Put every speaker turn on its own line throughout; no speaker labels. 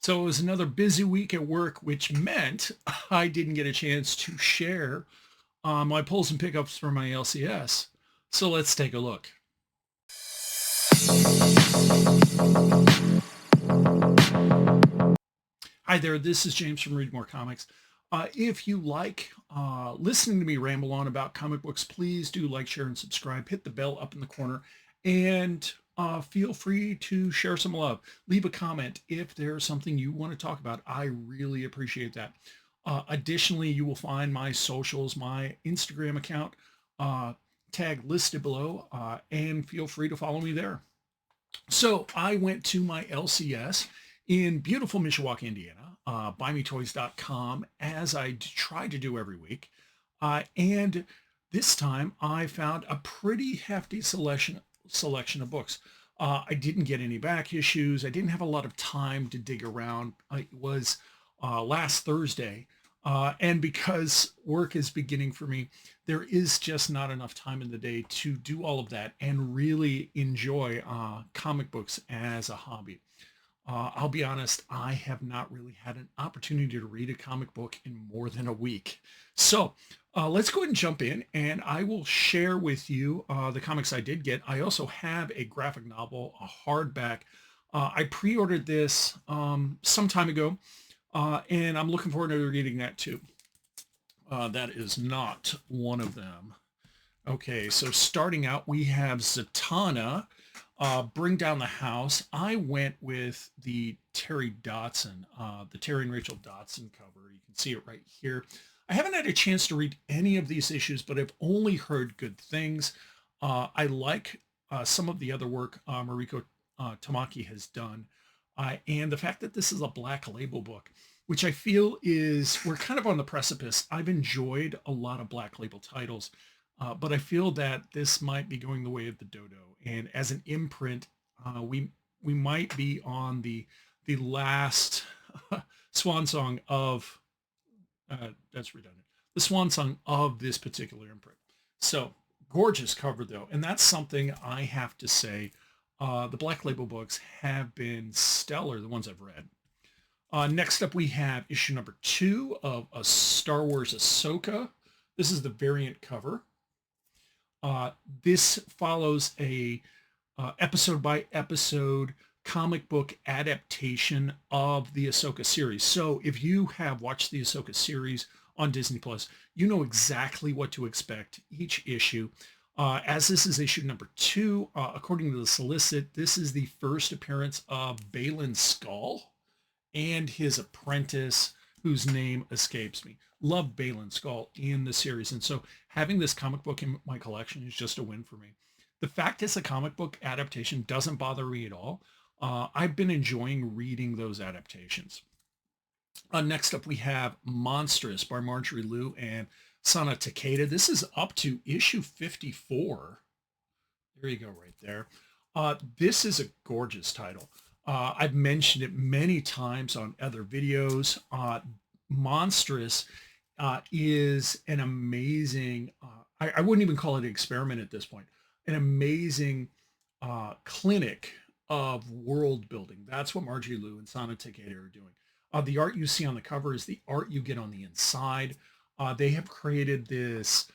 So it was another busy week at work, which meant I didn't get a chance to share my pulls and pickups for my LCS. So let's take a look. Hi there, this is James from Read More Comics. If you like listening to me ramble on about comic books, please do like, share, and subscribe. Hit the bell up in the corner and feel free to share some love. Leave a comment if there's something you want to talk about. I really appreciate that. Additionally, you will find my socials, my Instagram account uh, tag listed below, and feel free to follow me there. So I went to my LCS in beautiful Mishawaka, Indiana, buymetoys.com, as I try to do every week. And this time I found a pretty hefty selection of books. I didn't get any back issues. I didn't have a lot of time to dig around. It was last Thursday. And because work is beginning for me, there is just not enough time in the day to do all of that and really enjoy comic books as a hobby. I'll be honest, I have not really had an opportunity to read a comic book in more than a week. So let's go ahead and jump in, and I will share with you the comics I did get. I also have a graphic novel, a hardback. I pre-ordered this some time ago, and I'm looking forward to reading that too. That is not one of them. Okay, so starting out, we have Zatanna, Bring Down the House. I went with the Terry Dodson, the Terry and Rachel Dodson cover. You can see it right here. I haven't had a chance to read any of these issues, but I've only heard good things. I like some of the other work Mariko Tamaki has done. And the fact that this is a black label book, which I feel is, we're kind of on the precipice. I've enjoyed a lot of black label titles, but I feel that this might be going the way of the dodo. And as an imprint, we might be on the last swan song of that's redundant. The swan song of this particular imprint. So gorgeous cover though, and that's something I have to say. The Black Label books have been stellar, the ones I've read. Next up, we have issue number 2 of a Star Wars Ahsoka. This is the variant cover. This follows a episode by episode comic book adaptation of the Ahsoka series. So if you have watched the Ahsoka series on Disney Plus, you know exactly what to expect each issue. As this is issue number 2, according to the solicit, this is the first appearance of Baylan Skoll and his apprentice, whose name escapes me. Love Baylan Skoll in the series. And so having this comic book in my collection is just a win for me. The fact it's a comic book adaptation doesn't bother me at all. I've been enjoying reading those adaptations. Next up, we have Monstrous by Marjorie Liu and Sana Takeda. This is up to issue 54. There you go, right there. This is a gorgeous title. I've mentioned it many times on other videos. Monstrous is an amazing, I wouldn't even call it an experiment at this point, an amazing clinic of world building. That's what Marjorie Liu and Sana Takeda are doing. The art you see on the cover is the art you get on the inside. They have created this,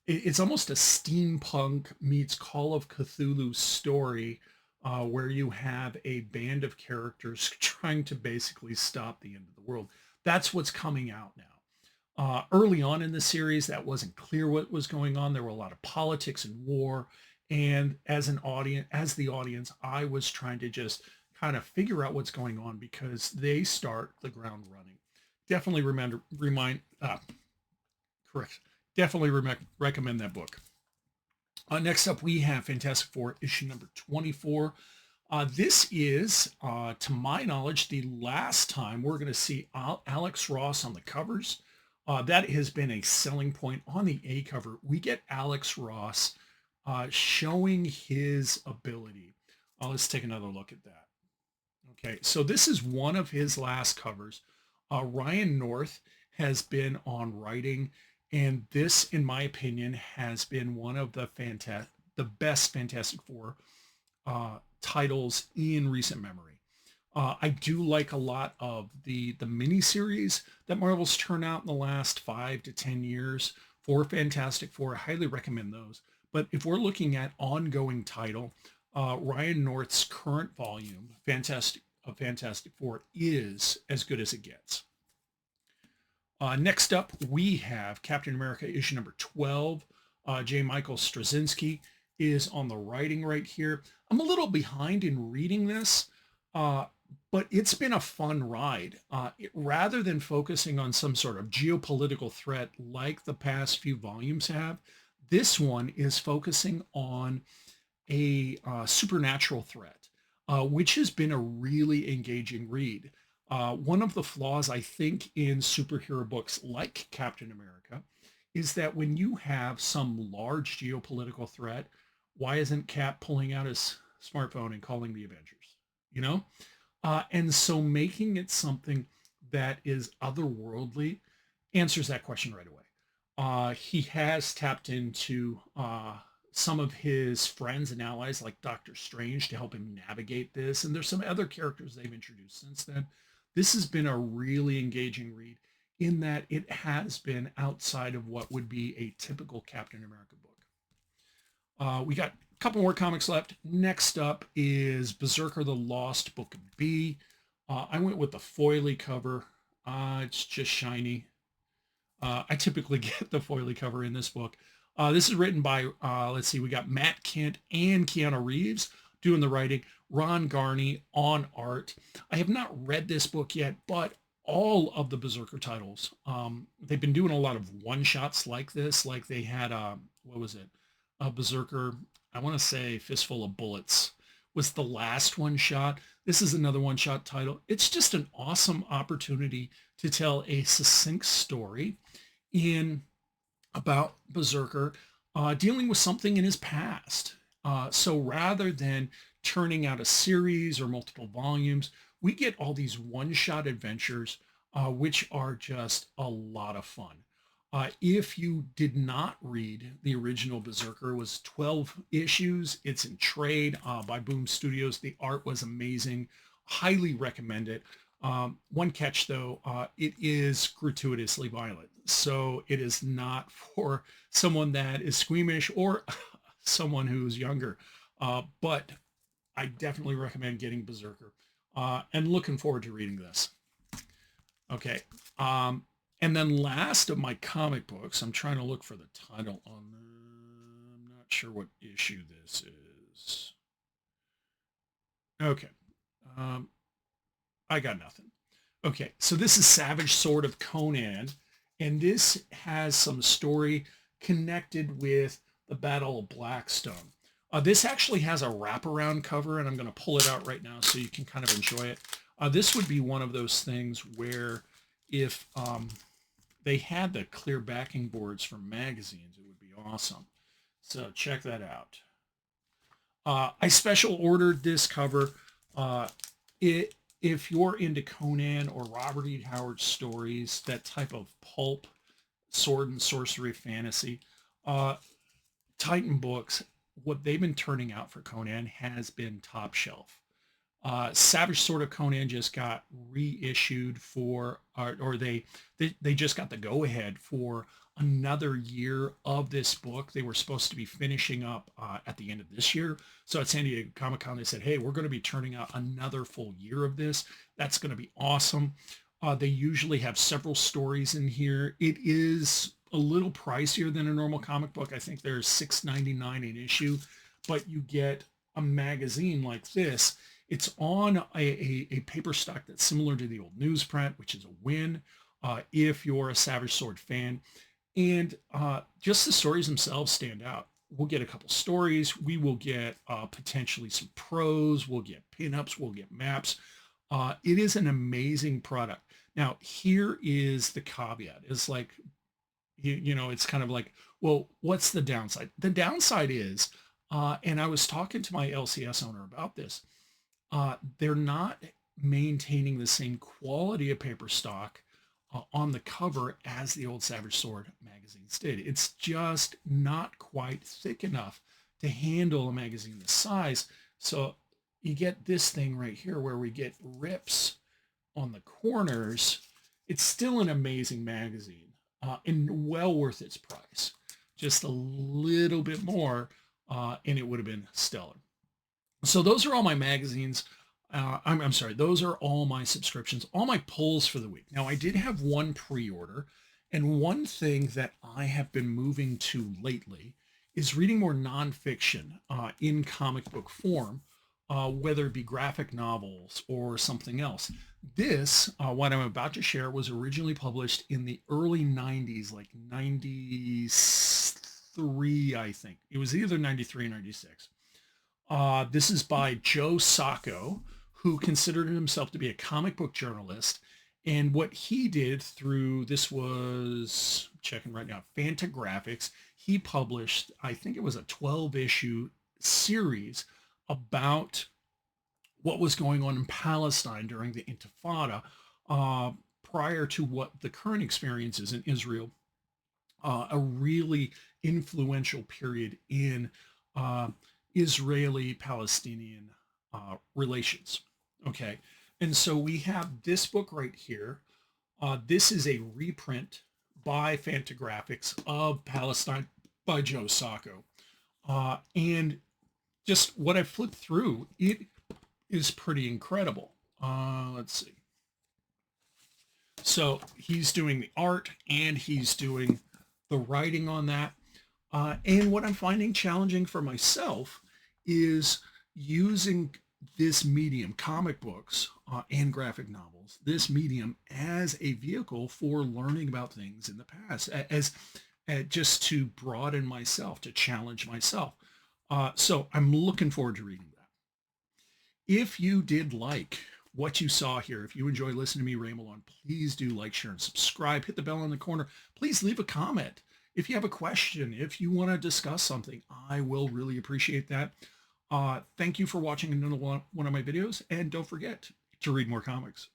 it's almost a steampunk meets Call of Cthulhu story, where you have a band of characters trying to basically stop the end of the world. That's what's coming out now. Early on in the series, that wasn't clear what was going on. There were a lot of politics and war. And as the audience, I was trying to just kind of figure out what's going on because they start the ground running. Definitely correct. Definitely recommend that book. Next up, we have Fantastic Four issue number 24. This is, to my knowledge, the last time we're going to see Alex Ross on the covers. That has been a selling point on the A cover. We get Alex Ross showing his ability. Let's take another look at that. Okay, so this is one of his last covers. Ryan North has been on writing, and this, in my opinion, has been one of the best Fantastic Four titles in recent memory. I do like a lot of the miniseries that Marvel's turned out in the last 5 to 10 years for Fantastic Four. I highly recommend those. But if we're looking at ongoing title, Ryan North's current volume, Fantastic Four, is as good as it gets. Next up, we have Captain America issue number 12. J. Michael Straczynski is on the writing right here. I'm a little behind in reading this, but it's been a fun ride. Rather than focusing on some sort of geopolitical threat like the past few volumes have, this one is focusing on a supernatural threat, which has been a really engaging read. One of the flaws, I think, in superhero books like Captain America is that when you have some large geopolitical threat, why isn't Cap pulling out his smartphone and calling the Avengers? You know? And so making it something that is otherworldly answers that question right away. He has tapped into some of his friends and allies like Doctor Strange to help him navigate this. And there's some other characters they've introduced since then. This has been a really engaging read in that it has been outside of what would be a typical Captain America book. We got a couple more comics left. Next up is Berserker the Lost Book B. I went with the foily cover. It's just shiny. I typically get the foily cover in this book. This is written by, let's see, we got Matt Kent and Keanu Reeves doing the writing, Ron Garney on art. I have not read this book yet, but all of the Berserker titles, they've been doing a lot of one-shots like this. Like they had, what was it? Berserker, I want to say Fistful of Bullets was the last one-shot. This is another one-shot title. It's just an awesome opportunity to tell a succinct story in about Berserker dealing with something in his past. So rather than turning out a series or multiple volumes, we get all these one-shot adventures, which are just a lot of fun. If you did not read the original Berserker, it was 12 issues. It's in trade by Boom Studios. The art was amazing. Highly recommend it. One catch though, it is gratuitously violent. So it is not for someone that is squeamish or someone who's younger. But I definitely recommend getting Berserker and looking forward to reading this. Okay. And then last of my comic books, I'm trying to look for the title on them. I'm not sure what issue this is. Okay. I got nothing. Okay, so this is Savage Sword of Conan, and this has some story connected with the Battle of Blackstone. This actually has a wraparound cover, and I'm going to pull it out right now so you can kind of enjoy it. This would be one of those things where if they had the clear backing boards from magazines, it would be awesome. So check that out. I special ordered this cover. If you're into Conan or Robert E. Howard stories, that type of pulp, sword and sorcery fantasy, Titan Books, what they've been turning out for Conan has been top shelf. Savage Sword of Conan just got reissued for, or they just got the go-ahead for another year of this book. They were supposed to be finishing up at the end of this year. So at San Diego Comic-Con, they said, hey, we're going to be turning out another full year of this. That's going to be awesome. They usually have several stories in here. It is a little pricier than a normal comic book. I think there's $6.99 an issue, but you get a magazine like this. It's on a paper stock that's similar to the old newsprint, which is a win if you're a Savage Sword fan. And just the stories themselves stand out. We'll get a couple stories. We will get potentially some prose. We'll get pinups. We'll get maps. It is an amazing product. Now, here is the caveat. It's like, you know, it's kind of like, well, what's the downside? The downside is, and I was talking to my LCS owner about this, they're not maintaining the same quality of paper stock on the cover as the old Savage Sword magazines did. It's just not quite thick enough to handle a magazine this size. So you get this thing right here where we get rips on the corners. It's still an amazing magazine, and well worth its price. Just a little bit more, and it would have been stellar. So those are all my magazines. I'm sorry, those are all my subscriptions, all my pulls for the week. Now, I did have one pre-order, and one thing that I have been moving to lately is reading more nonfiction in comic book form, whether it be graphic novels or something else. This, what I'm about to share, was originally published in the early 90s, like 93, I think. It was either 93 or 96. This is by Joe Sacco, who considered himself to be a comic book journalist. And what he did through, this was, checking right now, Fantagraphics, he published, I think it was a 12-issue series about what was going on in Palestine during the Intifada, prior to what the current experience is in Israel, a really influential period in Israeli-Palestinian relations. Okay, and so we have this book right here. This is a reprint by Fantagraphics of Palestine by Joe Sacco. And just what I flipped through, it is pretty incredible. Let's see. So he's doing the art and he's doing the writing on that. And what I'm finding challenging for myself is using this medium, comic books and graphic novels, this medium as a vehicle for learning about things in the past, as just to broaden myself, to challenge myself. So I'm looking forward to reading that. If you did like what you saw here, if you enjoy listening to me ramble on, please do like, share, and subscribe. Hit the bell in the corner. Please leave a comment. If you have a question, if you want to discuss something, I will really appreciate that. Thank you for watching another one of my videos, and don't forget to read more comics.